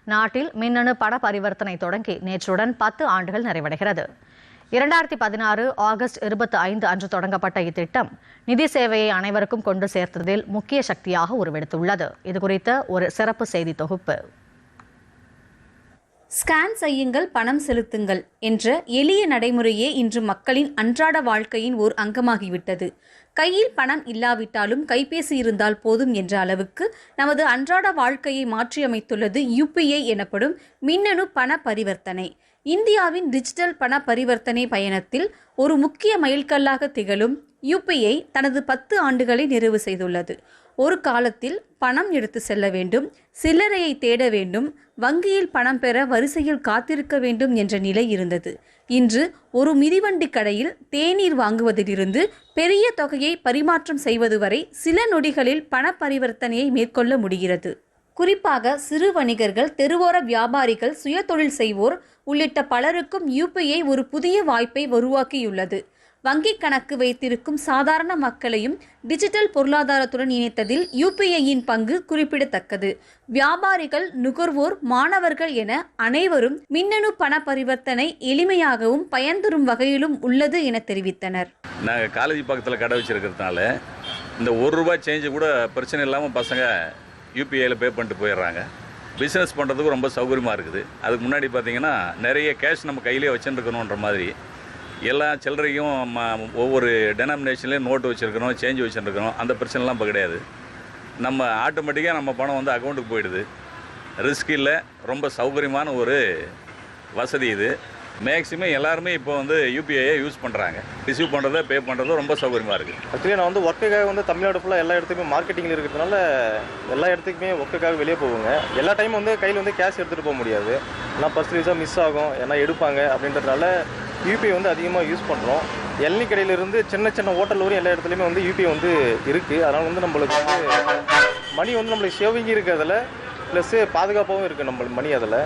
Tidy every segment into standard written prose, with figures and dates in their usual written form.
நாட்டில் மின்னணு பண பரிவர்த்தனை தொடங்கி நேற்றுடன் 10 ஆண்டுகள் நிறைவடைகிறது. 2016 ஆகஸ்ட் 25 அன்று தொடங்கப்பட்ட இத்திட்டம் நிதி சேவையை அனைவருக்கும் கொண்டு சேர்த்ததில் முக்கிய சக்தியாக உருவெடுத்துள்ளது. இதுகுறித்த ஒரு சிறப்பு செய்தி தொகுப்பு. ஸ்கேன் செய்யுங்கள், பணம் செலுத்துங்கள் என்ற எளிய நடைமுறையே இன்று மக்களின் அன்றாட வாழ்க்கையின் ஓர் அங்கமாகிவிட்டது. கையில் பணம் இல்லாவிட்டாலும் கைபேசி இருந்தால் போதும் என்ற அளவுக்கு நமது அன்றாட வாழ்க்கையை மாற்றியமைத்துள்ளது UPI எனப்படும் மின்னணு பண பரிவர்த்தனை. இந்தியாவின் டிஜிட்டல் பண பரிவர்த்தனை பயணத்தில் ஒரு முக்கிய மைல்கல்லாக திகழும் UPI தனது 10 ஆண்டுகளை நிறைவு செய்துள்ளது. ஒரு காலத்தில் பணம் எடுத்து செல்ல வேண்டும், சில்லறையை தேட வேண்டும், வங்கியில் பணம் பெற வரிசையில் காத்திருக்க வேண்டும் என்ற நிலை இருந்தது. இன்று ஒரு மிதிவண்டி கடையில் தேநீர் வாங்குவதிலிருந்து பெரிய தொகையை பரிமாற்றம் செய்வது வரை சில நொடிகளில் பண பரிவர்த்தனையை மேற்கொள்ள முடிகிறது. குறிப்பாக சிறு வணிகர்கள், தெருவோர வியாபாரிகள், சுயதொழில் செய்வோர் உள்ளிட்ட பலருக்கும் UPI ஒரு புதிய வாய்ப்பை உருவாக்கியுள்ளது. வங்கிக் கணக்கு வைத்திருக்கும் சாதாரண மக்களையும் டிஜிட்டல் பொருளாதாரத்துடன் இணைத்ததில் UPIயின் பங்கு குறிப்பிடத்தக்கது. வியாபாரிகள், நுகர்வோர், மாணவர்கள் என அனைவரும் மின்னணு பண பரிவர்த்தனை எளிமையாகவும் பயன் தரும் வகையிலும் உள்ளது என தெரிவித்தனர். நாங்கள் காலேஜ் பக்கத்தில் கடை வச்சிருக்கிறதுனால இந்த ₹1 சேஞ்சு கூட பிரச்சனை இல்லாமல் பசங்க UPIயில் பே பண்ணிட்டு போயிடுறாங்க. பிஸ்னஸ் பண்ணுறதுக்கு ரொம்ப சௌகரியமாக இருக்குது. அதுக்கு முன்னாடி பார்த்திங்கன்னா நிறைய கேஷ் நம்ம கையிலே வச்சுருக்கணுன்ற மாதிரி எல்லா சில்லறையும் ஒவ்வொரு டெனாமினேஷன்லேயும் நோட்டு வச்சுருக்கணும், சேஞ்ச் வச்சுருக்கணும். அந்த பிரச்சனைலாம் இப்போ கிடையாது. நம்ம ஆட்டோமேட்டிக்காக நம்ம பணம் வந்து அக்கௌண்ட்டுக்கு போயிடுது. ரிஸ்க் இல்லை, ரொம்ப சௌகரியமான ஒரு வசதி இது. மேக்ஸிமம் எல்லாருமே இப்போ வந்து UPIயை யூஸ் பண்ணுறாங்க. ரிசீவ் பண்ணுறதை, பே பண்ணுறதும் ரொம்ப சௌகரியமாக இருக்குது. ஆக்சுவலி நான் வந்து ஒர்க்குக்காக வந்து தமிழ்நாடு ஃபுல்லாக எல்லா இடத்துக்குமே மார்க்கெட்டிங்கில் இருக்கிறதுனால எல்லா இடத்துக்குமே ஒர்க்குக்காக வெளியே போவாங்க. எல்லா டைமும் வந்து கையில் வந்து கேஷ் எடுத்துகிட்டு போக முடியாது. ஏன்னா ஃபஸ்ட் ரீஸாக மிஸ் ஆகும், ஏன்னா எடுப்பாங்க அப்படின்றதுனால UPI வந்து அதிகமாக யூஸ் பண்ணுறோம். எல்னி கடையிலிருந்து சின்ன சின்ன ஹோட்டல் வரையும் எல்லா இடத்துலையுமே வந்து UPI வந்து இருக்குது. அதனால் வந்து நம்மளுக்கு வந்து மணி வந்து நம்மளுக்கு சேவிங் இருக்கிறதுல ப்ளஸ்ஸு பாதுகாப்பாகவும் இருக்குது நம்மளுக்கு மணி அதில்.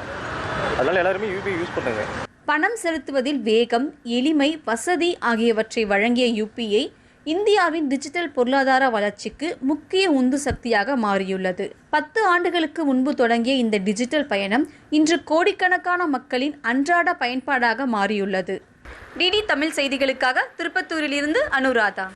அதனால் எல்லாருமே UPI யூஸ் பண்ணுங்க. பணம் செலுத்துவதில் வேகம், எளிமை, வசதி ஆகியவற்றை வழங்கிய UPI இந்தியாவின் டிஜிட்டல் பொருளாதார வளர்ச்சிக்கு முக்கிய உந்து சக்தியாக மாறியுள்ளது. 10 ஆண்டுகளுக்கு முன்பு தொடங்கிய இந்த டிஜிட்டல் பயணம் இன்று கோடிக்கணக்கான மக்களின் அன்றாட பயன்பாடாக மாறியுள்ளது. DD தமிழ் செய்திகளுக்காக திருப்பத்தூரிலிருந்து அனுராதா.